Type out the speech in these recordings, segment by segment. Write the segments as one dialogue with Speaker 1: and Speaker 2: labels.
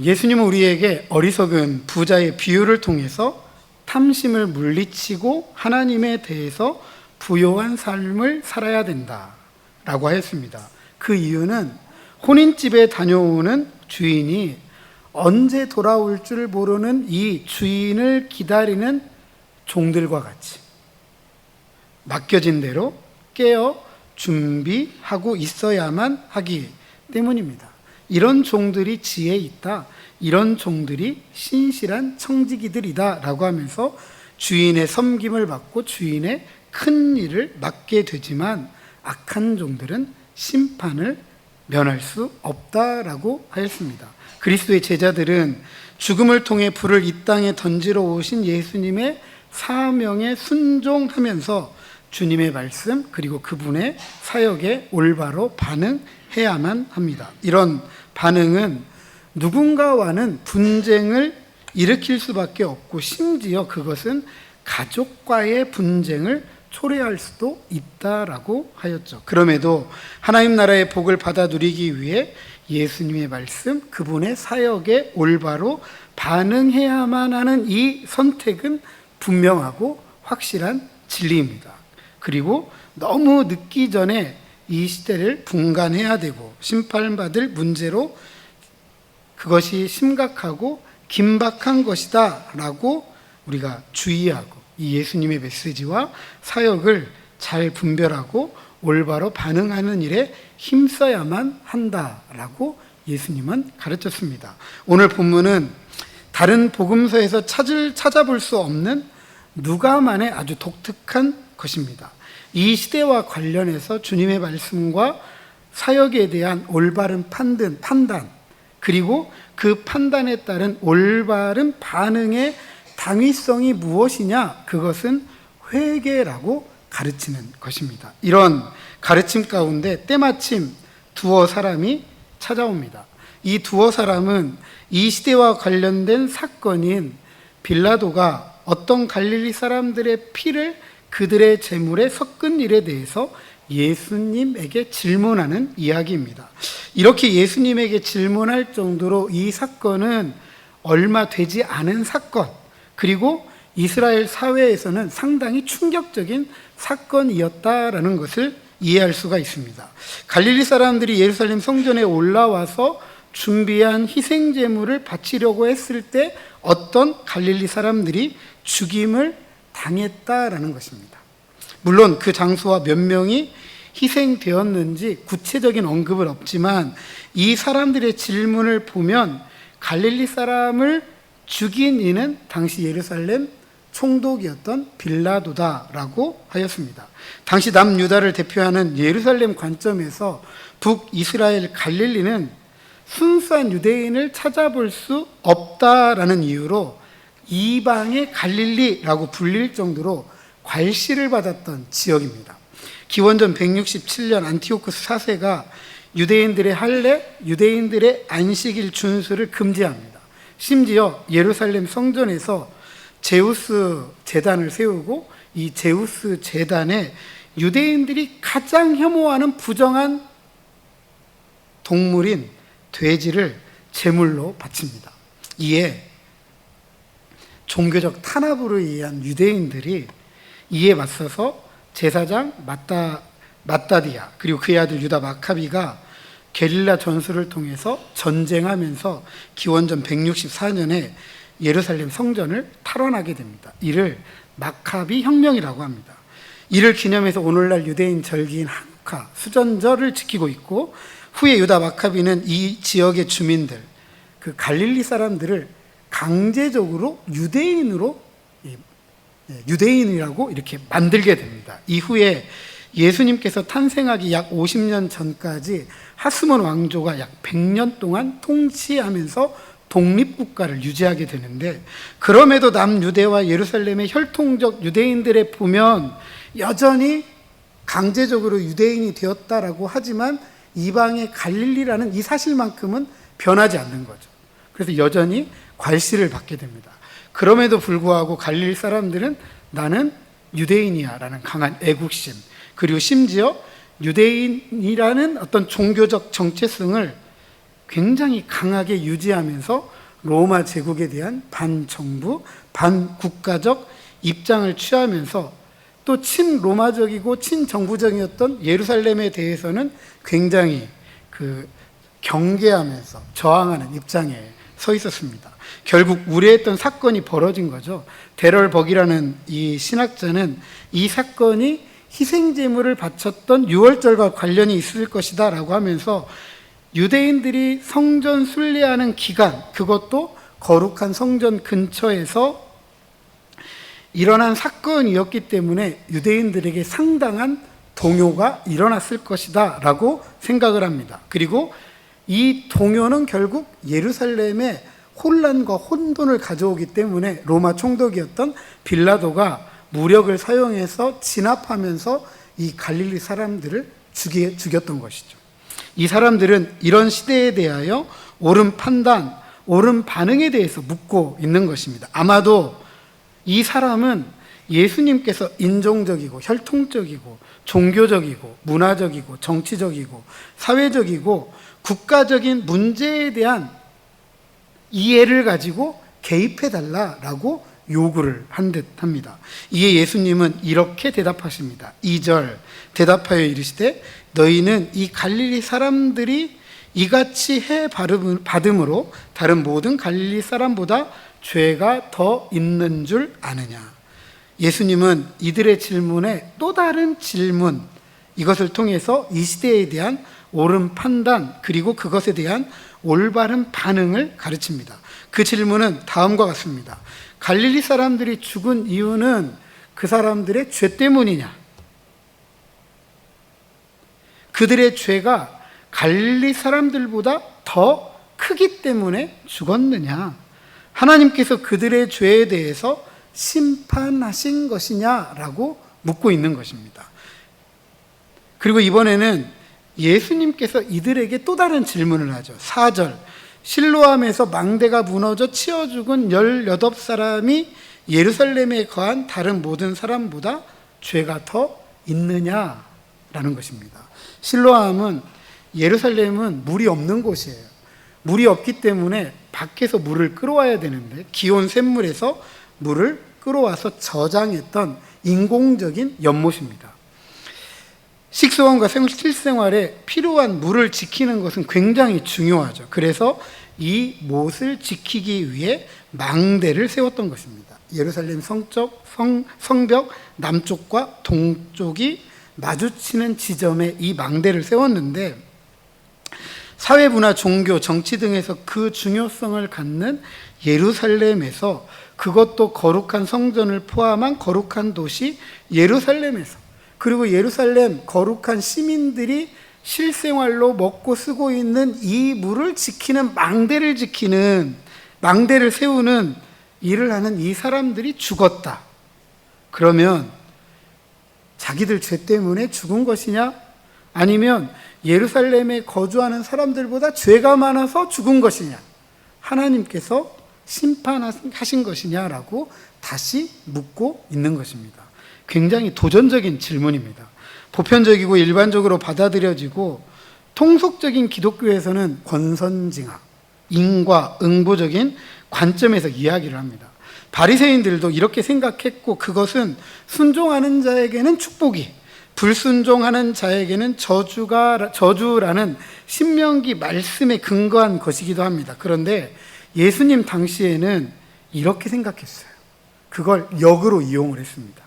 Speaker 1: 예수님은 우리에게 어리석은 부자의 비유를 통해서 탐심을 물리치고 하나님에 대해서 부요한 삶을 살아야 된다라고 하였습니다. 그 이유는 혼인집에 다녀오는 주인이 언제 돌아올 줄 모르는 이 주인을 기다리는 종들과 같이 맡겨진 대로 깨어 준비하고 있어야만 하기 때문입니다. 이런 종들이 지혜 있다, 이런 종들이 신실한 청지기들이다 라고 하면서 주인의 섬김을 받고 주인의 큰 일을 맡게 되지만 악한 종들은 심판을 면할 수 없다라고 하였습니다. 그리스도의 제자들은 죽음을 통해 불을 이 땅에 던지러 오신 예수님의 사명에 순종하면서 주님의 말씀 그리고 그분의 사역에 올바로 반응해야만 합니다. 이런 반응은 누군가와는 분쟁을 일으킬 수밖에 없고 심지어 그것은 가족과의 분쟁을 초래할 수도 있다라고 하였죠. 그럼에도 하나님 나라의 복을 받아 누리기 위해 예수님의 말씀, 그분의 사역에 올바로 반응해야만 하는 이 선택은 분명하고 확실한 진리입니다. 그리고 너무 늦기 전에 이 시대를 분간해야 되고 심판받을 문제로 그것이 심각하고 긴박한 것이다 라고 우리가 주의하고 이 예수님의 메시지와 사역을 잘 분별하고 올바로 반응하는 일에 힘써야만 한다라고 예수님은 가르쳤습니다. 오늘 본문은 다른 복음서에서 찾아볼 수 없는 누가만의 아주 독특한 것입니다. 이 시대와 관련해서 주님의 말씀과 사역에 대한 올바른 판단 그리고 그 판단에 따른 올바른 반응의 당위성이 무엇이냐? 그것은 회개라고 가르치는 것입니다. 이런 가르침 가운데 때마침 두어 사람이 찾아옵니다. 이 두어 사람은 이 시대와 관련된 사건인 빌라도가 어떤 갈릴리 사람들의 피를 그들의 제물에 섞은 일에 대해서 예수님에게 질문하는 이야기입니다. 이렇게 예수님에게 질문할 정도로 이 사건은 얼마 되지 않은 사건, 그리고 이스라엘 사회에서는 상당히 충격적인 사건이었다라는 것을 이해할 수가 있습니다. 갈릴리 사람들이 예루살렘 성전에 올라와서 준비한 희생 제물을 바치려고 했을 때 어떤 갈릴리 사람들이 죽임을 당했다라는 것입니다. 물론 그 장소와 몇 명이 희생되었는지 구체적인 언급은 없지만 이 사람들의 질문을 보면 갈릴리 사람을 죽인 이는 당시 예루살렘 총독이었던 빌라도다라고 하였습니다. 당시 남유다를 대표하는 예루살렘 관점에서 북이스라엘 갈릴리는 순수한 유대인을 찾아볼 수 없다라는 이유로 이방의 갈릴리라고 불릴 정도로 괄시를 받았던 지역입니다. 기원전 167년 안티오쿠스 4세가 유대인들의 할례, 유대인들의 안식일 준수를 금지합니다. 심지어 예루살렘 성전에서 제우스 제단을 세우고 이 제우스 제단에 유대인들이 가장 혐오하는 부정한 동물인 돼지를 제물로 바칩니다. 이에 종교적 탄압으로 의한 유대인들이 이에 맞서서 제사장 마따디아 그리고 그의 아들 유다 마카비가 게릴라 전술을 통해서 전쟁하면서 기원전 164년에 예루살렘 성전을 탈환하게 됩니다. 이를 마카비 혁명이라고 합니다. 이를 기념해서 오늘날 유대인 절기인 하누카 수전절을 지키고 있고, 후에 유다 마카비는 이 지역의 주민들, 그 갈릴리 사람들을 강제적으로 유대인이라고 이렇게 만들게 됩니다. 이후에 예수님께서 탄생하기 약 50년 전까지 하스몬 왕조가 약 100년 동안 통치하면서 독립국가를 유지하게 되는데, 그럼에도 남유대와 예루살렘의 혈통적 유대인들에 보면 여전히 강제적으로 유대인이 되었다라고 하지만 이방의 갈릴리라는 이 사실만큼은 변하지 않는 거죠. 그래서 여전히 괄시를 받게 됩니다. 그럼에도 불구하고 갈릴리 사람들은 나는 유대인이야 라는 강한 애국심, 그리고 심지어 유대인이라는 어떤 종교적 정체성을 굉장히 강하게 유지하면서 로마 제국에 대한 반정부, 반국가적 입장을 취하면서 또 친로마적이고 친정부적이었던 예루살렘에 대해서는 굉장히 경계하면서 저항하는 입장에 서 있었습니다. 결국 우려했던 사건이 벌어진 거죠. 데럴벅이라는 이 신학자는 이 사건이 희생제물을 바쳤던 유월절과 관련이 있을 것이다 라고 하면서 유대인들이 성전 순례하는 기간, 그것도 거룩한 성전 근처에서 일어난 사건이었기 때문에 유대인들에게 상당한 동요가 일어났을 것이다 라고 생각을 합니다. 그리고 이 동요는 결국 예루살렘에 혼란과 혼돈을 가져오기 때문에 로마 총독이었던 빌라도가 무력을 사용해서 진압하면서 이 갈릴리 사람들을 죽였던 것이죠. 이 사람들은 이런 시대에 대하여 옳은 판단, 옳은 반응에 대해서 묻고 있는 것입니다. 아마도 이 사람은 예수님께서 인종적이고 혈통적이고 종교적이고 문화적이고 정치적이고 사회적이고 국가적인 문제에 대한 이해를 가지고 개입해달라라고 요구를 한 듯합니다. 이에 예수님은 이렇게 대답하십니다. 2절 대답하여 이르시되 너희는 이 갈릴리 사람들이 이같이 해 받음으로 다른 모든 갈릴리 사람보다 죄가 더 있는 줄 아느냐. 예수님은 이들의 질문에 또 다른 질문, 이것을 통해서 이 시대에 대한 옳은 판단 그리고 그것에 대한 올바른 반응을 가르칩니다. 그 질문은 다음과 같습니다. 갈릴리 사람들이 죽은 이유는 그 사람들의 죄 때문이냐? 그들의 죄가 갈릴리 사람들보다 더 크기 때문에 죽었느냐? 하나님께서 그들의 죄에 대해서 심판하신 것이냐라고 묻고 있는 것입니다. 그리고 이번에는 예수님께서 이들에게 또 다른 질문을 하죠. 4절 실로암에서 망대가 무너져 치어 죽은 18사람이 예루살렘에 거한 다른 모든 사람보다 죄가 더 있느냐라는 것입니다. 실로암은 예루살렘은 물이 없는 곳이에요. 물이 없기 때문에 밖에서 물을 끌어와야 되는데 기온 샘물에서 물을 끌어와서 저장했던 인공적인 연못입니다. 식수원과 실생활에 필요한 물을 지키는 것은 굉장히 중요하죠. 그래서 이 못을 지키기 위해 망대를 세웠던 것입니다. 예루살렘 성벽 남쪽과 동쪽이 마주치는 지점에 이 망대를 세웠는데 사회, 문화, 종교, 정치 등에서 그 중요성을 갖는 예루살렘에서 그것도 거룩한 성전을 포함한 거룩한 도시 예루살렘에서 그리고 예루살렘 거룩한 시민들이 실생활로 먹고 쓰고 있는 이 물을 지키는 망대를 세우는 일을 하는 이 사람들이 죽었다. 그러면 자기들 죄 때문에 죽은 것이냐? 아니면 예루살렘에 거주하는 사람들보다 죄가 많아서 죽은 것이냐? 하나님께서 심판하신 것이냐라고 다시 묻고 있는 것입니다. 굉장히 도전적인 질문입니다. 보편적이고 일반적으로 받아들여지고 통속적인 기독교에서는 권선징악, 인과 응보적인 관점에서 이야기를 합니다. 바리새인들도 이렇게 생각했고 그것은 순종하는 자에게는 축복이, 불순종하는 자에게는 저주라는 신명기 말씀에 근거한 것이기도 합니다. 그런데 예수님 당시에는 이렇게 생각했어요. 그걸 역으로 이용을 했습니다.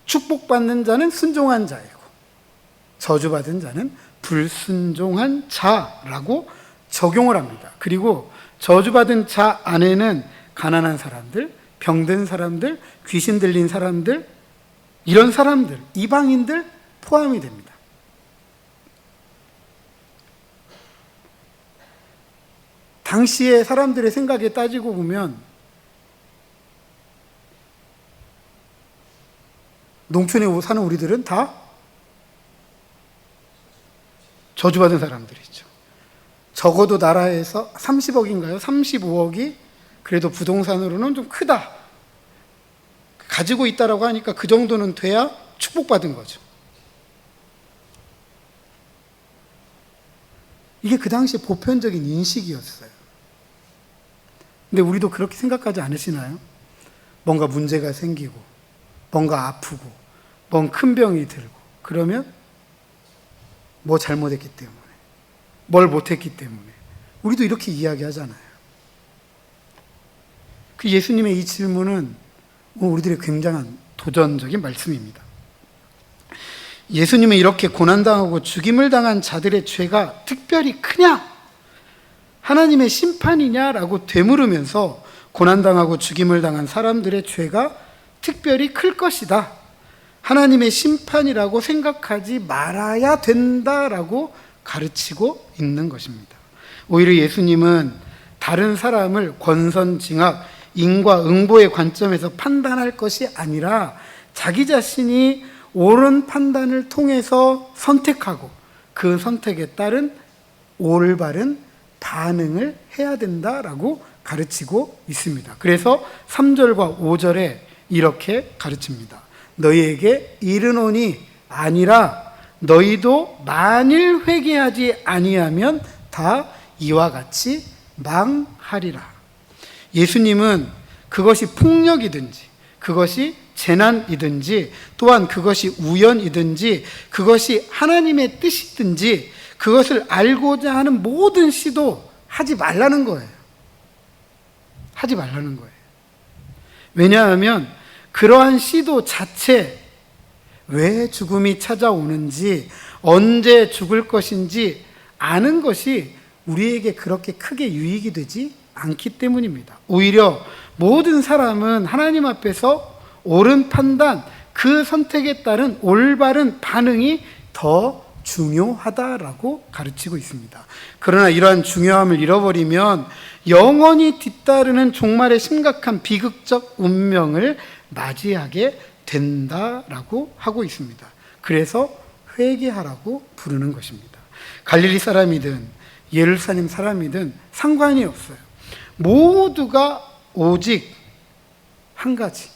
Speaker 1: 축복받는 자는 순종한 자이고 저주받은 자는 불순종한 자라고 적용을 합니다. 그리고 저주받은 자 안에는 가난한 사람들, 병든 사람들, 귀신 들린 사람들, 이런 사람들, 이방인들 포함이 됩니다. 당시의 사람들의 생각에 따지고 보면 농촌에 사는 우리들은 다 저주받은 사람들이죠. 적어도 나라에서 30억인가요? 35억이 그래도 부동산으로는 좀 크다. 가지고 있다라고 하니까 그 정도는 돼야 축복받은 거죠. 이게 그 당시 보편적인 인식이었어요. 근데 우리도 그렇게 생각하지 않으시나요? 뭔가 문제가 생기고, 뭔가 아프고, 뭔 큰 병이 들고, 그러면 뭐 잘못했기 때문에, 뭘 못했기 때문에, 우리도 이렇게 이야기하잖아요. 그 예수님의 이 질문은 우리들의 굉장한 도전적인 말씀입니다. 예수님은 이렇게 고난당하고 죽임을 당한 자들의 죄가 특별히 크냐? 하나님의 심판이냐라고 되물으면서 고난당하고 죽임을 당한 사람들의 죄가 특별히 클 것이다. 하나님의 심판이라고 생각하지 말아야 된다라고 가르치고 있는 것입니다. 오히려 예수님은 다른 사람을 권선징악, 인과응보의 관점에서 판단할 것이 아니라 자기 자신이 옳은 판단을 통해서 선택하고 그 선택에 따른 올바른 반응을 해야 된다라고 가르치고 있습니다. 그래서 3절과 5절에 이렇게 가르칩니다. 너희에게 이르노니 아니라 너희도 만일 회개하지 아니하면 다 이와 같이 망하리라. 예수님은 그것이 폭력이든지 그것이 재난이든지 또한 그것이 우연이든지 그것이 하나님의 뜻이든지 그것을 알고자 하는 모든 시도 하지 말라는 거예요. 하지 말라는 거예요. 왜냐하면 그러한 시도 자체, 왜 죽음이 찾아오는지, 언제 죽을 것인지 아는 것이 우리에게 그렇게 크게 유익이 되지 않기 때문입니다. 오히려 모든 사람은 하나님 앞에서 옳은 판단, 그 선택에 따른 올바른 반응이 더 중요하다라고 가르치고 있습니다. 그러나 이러한 중요함을 잃어버리면 영원히 뒤따르는 종말의 심각한 비극적 운명을 맞이하게 된다라고 하고 있습니다. 그래서 회개하라고 부르는 것입니다. 갈릴리 사람이든 예루살렘 사람이든 상관이 없어요. 모두가 오직 한 가지,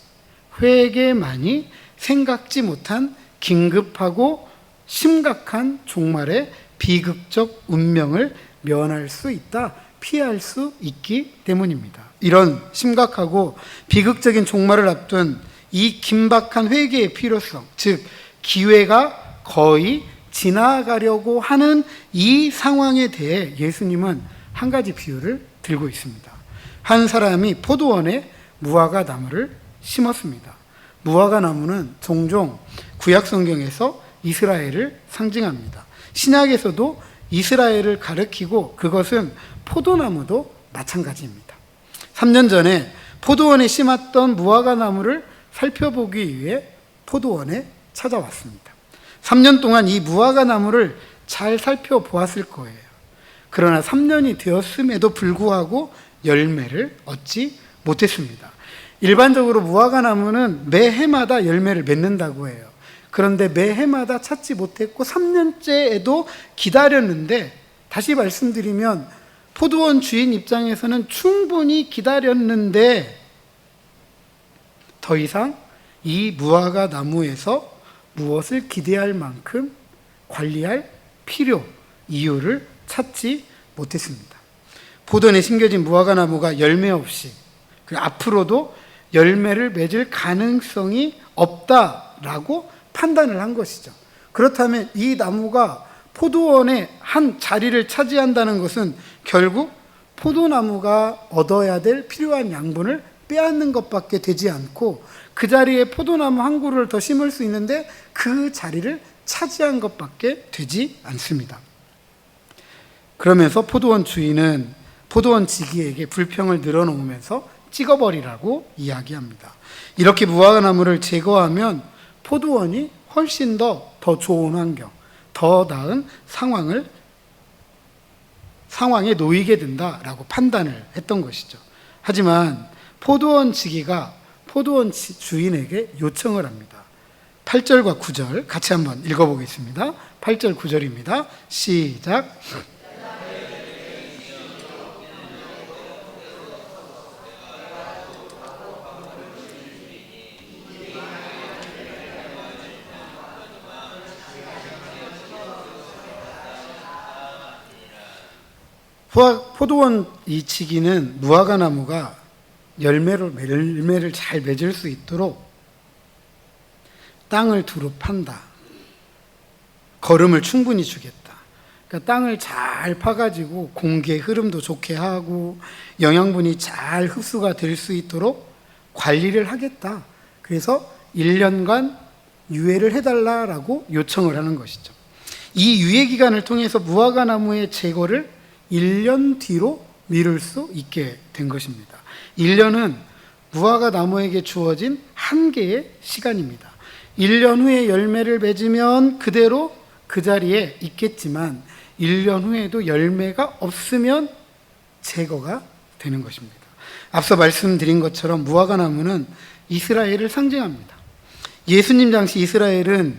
Speaker 1: 회개만이 생각지 못한 긴급하고 심각한 종말의 비극적 운명을 면할 수 있다, 피할 수 있기 때문입니다. 이런 심각하고 비극적인 종말을 앞둔 이 긴박한 회개의 필요성, 즉 기회가 거의 지나가려고 하는 이 상황에 대해 예수님은 한 가지 비유를 들고 있습니다. 한 사람이 포도원에 무화과 나무를 심었습니다. 무화과 나무는 종종 구약 성경에서 이스라엘을 상징합니다. 신약에서도 이스라엘을 가리키고 그것은 포도나무도 마찬가지입니다. 3년 전에 포도원에 심었던 무화과 나무를 살펴보기 위해 포도원에 찾아왔습니다. 3년 동안 이 무화과 나무를 잘 살펴보았을 거예요. 그러나 3년이 되었음에도 불구하고 열매를 얻지 못했습니다. 일반적으로 무화과 나무는 매해마다 열매를 맺는다고 해요. 그런데 매해마다 찾지 못했고 3년째에도 기다렸는데, 다시 말씀드리면 포도원 주인 입장에서는 충분히 기다렸는데 더 이상 이 무화과 나무에서 무엇을 기대할 만큼 관리할 필요, 이유를 찾지 못했습니다. 포도원에 심겨진 무화과 나무가 열매 없이 그리고 앞으로도 열매를 맺을 가능성이 없다라고 판단을 한 것이죠. 그렇다면 이 나무가 포도원의 한 자리를 차지한다는 것은 결국 포도나무가 얻어야 될 필요한 양분을 빼앗는 것밖에 되지 않고 그 자리에 포도나무 한 그루를 더 심을 수 있는데 그 자리를 차지한 것밖에 되지 않습니다. 그러면서 포도원 주인은 포도원 지기에게 불평을 늘어놓으면서 찍어버리라고 이야기합니다. 이렇게 무화과 나무를 제거하면 포도원이 훨씬 더 좋은 환경, 더 나은 상황에 놓이게 된다라고 판단을 했던 것이죠. 하지만 포도원 지기가 포도원 주인에게 요청을 합니다. 8절과 9절 같이 한번 읽어보겠습니다. 8절 9절입니다. 시작. 포도원 이치기는 무화과 나무가 열매를 잘 맺을 수 있도록 땅을 두루 판다. 거름을 충분히 주겠다. 그러니까 땅을 잘 파가지고 공기의 흐름도 좋게 하고 영양분이 잘 흡수가 될 수 있도록 관리를 하겠다. 그래서 1년간 유예를 해달라고 요청을 하는 것이죠. 이 유예 기간을 통해서 무화과 나무의 제거를 1년 뒤로 미룰 수 있게 된 것입니다. 1년은 무화과 나무에게 주어진 한계의 시간입니다. 1년 후에 열매를 맺으면 그대로 그 자리에 있겠지만 1년 후에도 열매가 없으면 제거가 되는 것입니다. 앞서 말씀드린 것처럼 무화과 나무는 이스라엘을 상징합니다. 예수님 당시 이스라엘은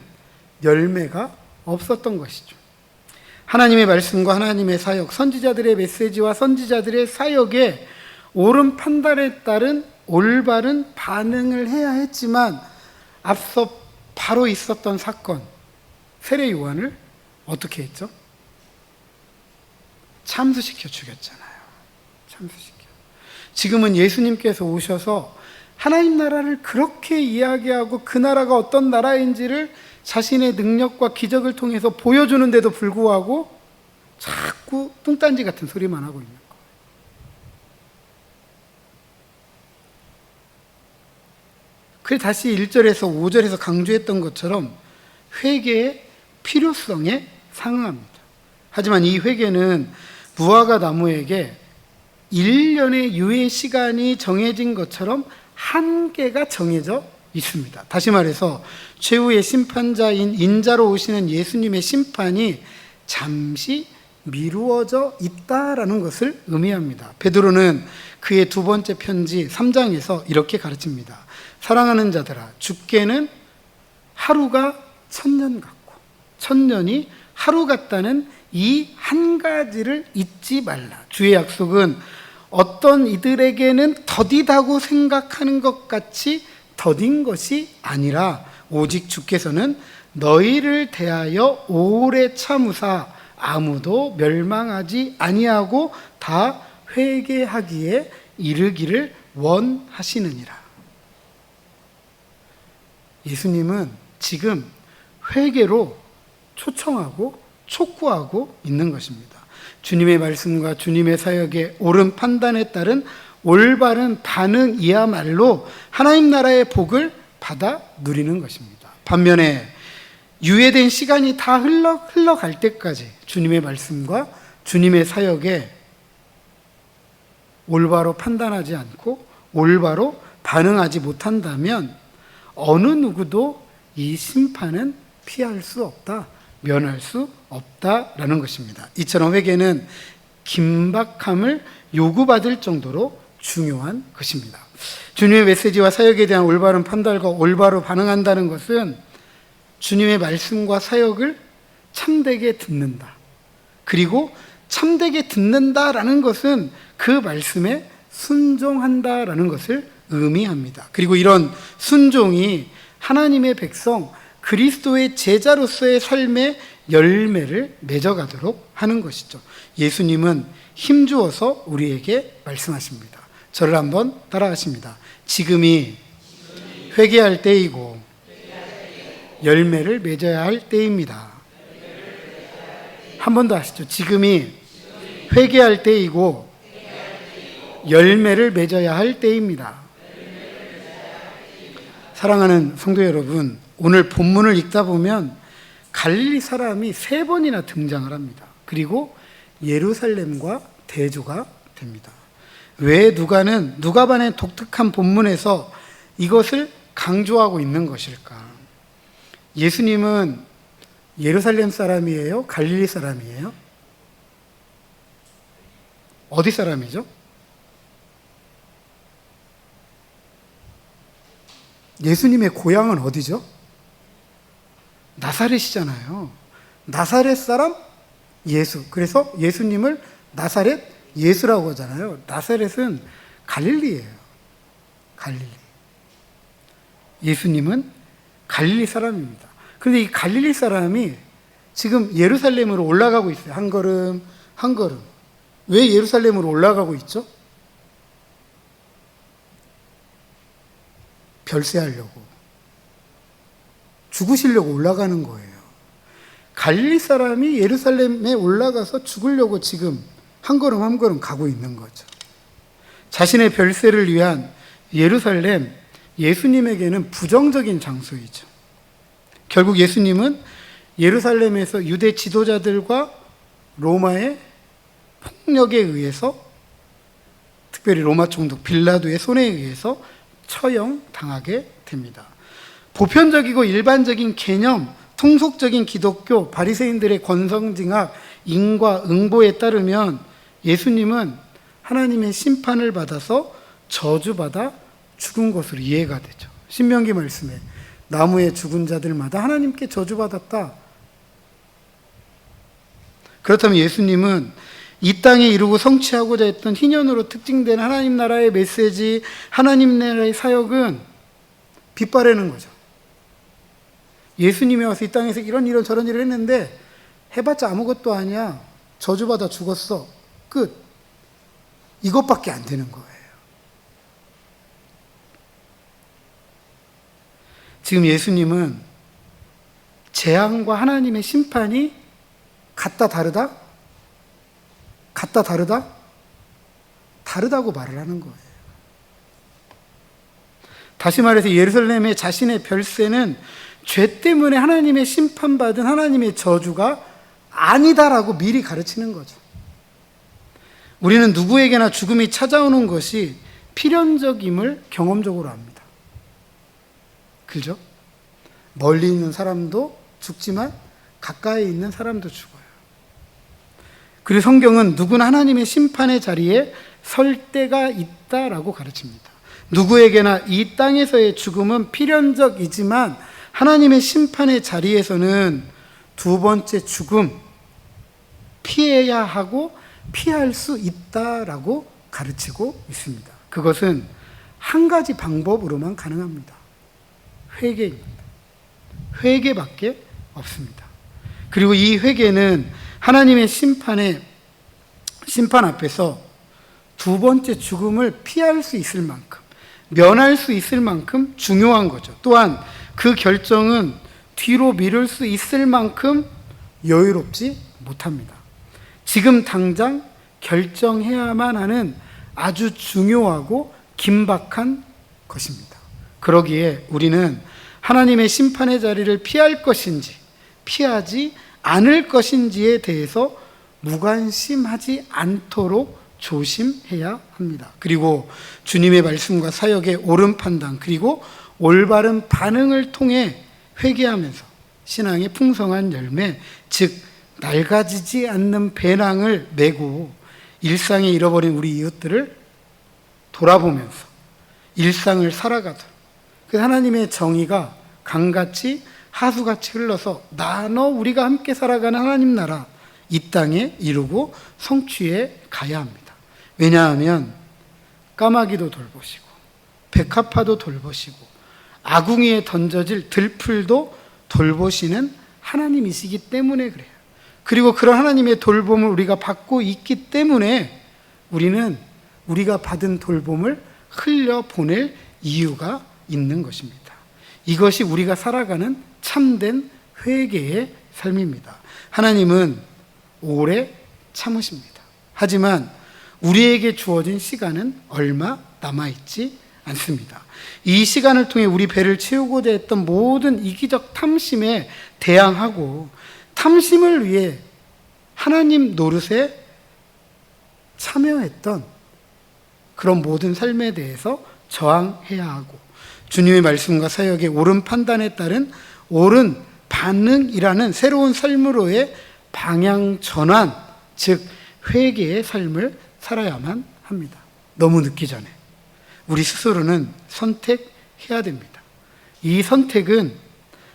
Speaker 1: 열매가 없었던 것이죠. 하나님의 말씀과 하나님의 사역, 선지자들의 메시지와 선지자들의 사역에 옳은 판단에 따른 올바른 반응을 해야 했지만 앞서 바로 있었던 사건, 세례 요한을 어떻게 했죠? 참수시켜 죽였잖아요. 참수시켜. 지금은 예수님께서 오셔서 하나님 나라를 그렇게 이야기하고 그 나라가 어떤 나라인지를 자신의 능력과 기적을 통해서 보여주는데도 불구하고 자꾸 뚱딴지 같은 소리만 하고 있는 거예요. 그래서 다시 1절에서 5절에서 강조했던 것처럼 회개의 필요성에 상응합니다. 하지만 이 회개는 무화과 나무에게 1년의 유예 시간이 정해진 것처럼 한계가 정해져 있습니다. 다시 말해서 최후의 심판자인 인자로 오시는 예수님의 심판이 잠시 미루어져 있다라는 것을 의미합니다. 베드로는 그의 두 번째 편지 3장에서 이렇게 가르칩니다. 사랑하는 자들아, 주께는 하루가 1000년 같고 1000년이 하루 같다는 이 한 가지를 잊지 말라. 주의 약속은 어떤 이들에게는 더디다고 생각하는 것 같이 더딘 것이 아니라 오직 주께서는 너희를 대하여 오래 참으사 아무도 멸망하지 아니하고 다 회개하기에 이르기를 원하시느니라. 예수님은 지금 회개로 초청하고 촉구하고 있는 것입니다. 주님의 말씀과 주님의 사역의 옳은 판단에 따른 올바른 반응이야말로 하나님 나라의 복을 받아 누리는 것입니다. 반면에 유예된 시간이 다 흘러갈 때까지 주님의 말씀과 주님의 사역에 올바로 판단하지 않고 올바로 반응하지 못한다면 어느 누구도 이 심판은 피할 수 없다, 면할 수 없다라는 것입니다. 이처럼 회개는 긴박함을 요구받을 정도로 중요한 것입니다. 주님의 메시지와 사역에 대한 올바른 판단과 올바로 반응한다는 것은 주님의 말씀과 사역을 참되게 듣는다. 그리고 참되게 듣는다라는 것은 그 말씀에 순종한다라는 것을 의미합니다. 그리고 이런 순종이 하나님의 백성, 그리스도의 제자로서의 삶의 열매를 맺어가도록 하는 것이죠. 예수님은 힘주어서 우리에게 말씀하십니다. 저를 한번 따라하십니다. 지금이 회개할 때이고 열매를 맺어야 할 때입니다. 한 번 더 하시죠. 지금이 회개할 때이고 열매를 맺어야 할 때입니다. 사랑하는 성도 여러분, 오늘 본문을 읽다 보면 갈릴리 사람이 3번이나 등장을 합니다. 그리고 예루살렘과 대조가 됩니다. 왜 누가반의 독특한 본문에서 이것을 강조하고 있는 것일까? 예수님은 예루살렘 사람이에요? 갈릴리 사람이에요? 어디 사람이죠? 예수님의 고향은 어디죠? 나사렛이잖아요. 나사렛 사람 예수. 그래서 예수님을 나사렛 예수라고 하잖아요. 나사렛은 갈릴리예요. 갈릴리. 예수님은 갈릴리 사람입니다. 그런데 이 갈릴리 사람이 지금 예루살렘으로 올라가고 있어요. 한 걸음 한 걸음. 왜 예루살렘으로 올라가고 있죠? 별세하려고, 죽으시려고 올라가는 거예요. 갈릴리 사람이 예루살렘에 올라가서 죽으려고 지금 한 걸음 한 걸음 가고 있는 거죠. 자신의 별세를 위한 예루살렘, 예수님에게는 부정적인 장소이죠. 결국 예수님은 예루살렘에서 유대 지도자들과 로마의 폭력에 의해서, 특별히 로마 총독 빌라도의 손에 의해서 처형당하게 됩니다. 보편적이고 일반적인 개념, 통속적인 기독교, 바리새인들의 권성징악, 인과응보에 따르면 예수님은 하나님의 심판을 받아서 저주받아 죽은 것으로 이해가 되죠. 신명기 말씀에 나무에 죽은 자들마다 하나님께 저주받았다. 그렇다면 예수님은 이 땅에 이루고 성취하고자 했던 희년으로 특징된 하나님 나라의 메시지, 하나님 나라의 사역은 빛바래는 거죠. 예수님이 와서 이 땅에서 이런 저런 일을 했는데 해봤자 아무것도 아니야. 저주받아 죽었어. 끝. 이것밖에 안 되는 거예요. 지금 예수님은 재앙과 하나님의 심판이 같다 다르다? 같다 다르다? 다르다고 말을 하는 거예요. 다시 말해서 예루살렘의 자신의 별세는 죄 때문에 하나님의 심판받은 하나님의 저주가 아니다라고 미리 가르치는 거죠. 우리는 누구에게나 죽음이 찾아오는 것이 필연적임을 경험적으로 압니다. 그죠? 멀리 있는 사람도 죽지만 가까이 있는 사람도 죽어요. 그리고 성경은 누구나 하나님의 심판의 자리에 설 때가 있다라고 가르칩니다. 누구에게나 이 땅에서의 죽음은 필연적이지만 하나님의 심판의 자리에서는 두 번째 죽음, 피해야 하고 피할 수 있다라고 가르치고 있습니다. 그것은 한 가지 방법으로만 가능합니다. 회개입니다. 회개밖에 없습니다. 그리고 이 회개는 하나님의 심판 앞에서 두 번째 죽음을 피할 수 있을 만큼, 면할 수 있을 만큼 중요한 거죠. 또한 그 결정은 뒤로 미룰 수 있을 만큼 여유롭지 못합니다. 지금 당장 결정해야만 하는 아주 중요하고 긴박한 것입니다. 그러기에 우리는 하나님의 심판의 자리를 피할 것인지 피하지 않을 것인지에 대해서 무관심하지 않도록 조심해야 합니다. 그리고 주님의 말씀과 사역의 옳은 판단, 그리고 올바른 반응을 통해 회개하면서 신앙의 풍성한 열매, 즉 낡아지지 않는 배낭을 메고 일상에 잃어버린 우리 이웃들을 돌아보면서 일상을 살아가도록, 그 하나님의 정의가 강같이 하수같이 흘러서 나눠 우리가 함께 살아가는 하나님 나라, 이 땅에 이루고 성취해 가야 합니다. 왜냐하면 까마귀도 돌보시고 백합화도 돌보시고 아궁이에 던져질 들풀도 돌보시는 하나님이시기 때문에 그래요. 그리고 그런 하나님의 돌봄을 우리가 받고 있기 때문에 우리는 우리가 받은 돌봄을 흘려보낼 이유가 있는 것입니다. 이것이 우리가 살아가는 참된 회개의 삶입니다. 하나님은 오래 참으십니다. 하지만 우리에게 주어진 시간은 얼마 남아있지 않습니다. 이 시간을 통해 우리 배를 채우고자 했던 모든 이기적 탐심에 대항하고 탐심을 위해 하나님 노릇에 참여했던 그런 모든 삶에 대해서 저항해야 하고 주님의 말씀과 사역의 옳은 판단에 따른 옳은 반응이라는 새로운 삶으로의 방향 전환, 즉 회개의 삶을 살아야만 합니다. 너무 늦기 전에 우리 스스로는 선택해야 됩니다. 이 선택은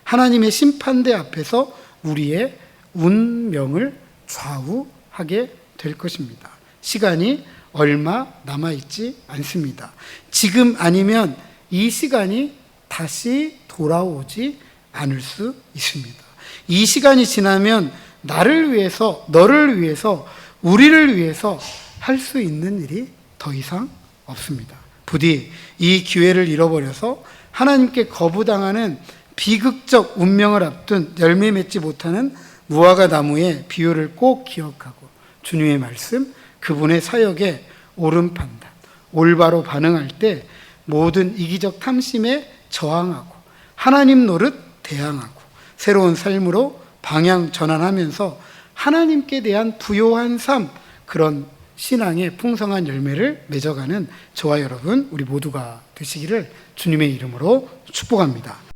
Speaker 1: 하나님의 심판대 앞에서 우리의 운명을 좌우하게 될 것입니다. 시간이 얼마 남아있지 않습니다. 지금 아니면 이 시간이 다시 돌아오지 않을 수 있습니다. 이 시간이 지나면 나를 위해서, 너를 위해서, 우리를 위해서 할 수 있는 일이 더 이상 없습니다. 부디 이 기회를 잃어버려서 하나님께 거부당하는 비극적 운명을 앞둔 열매 맺지 못하는 무화과 나무의 비유를 꼭 기억하고 주님의 말씀, 그분의 사역에 옳은 판단, 올바로 반응할 때 모든 이기적 탐심에 저항하고 하나님 노릇 대항하고 새로운 삶으로 방향 전환하면서 하나님께 대한 부요한 삶, 그런 신앙의 풍성한 열매를 맺어가는 저와 여러분 우리 모두가 되시기를 주님의 이름으로 축복합니다.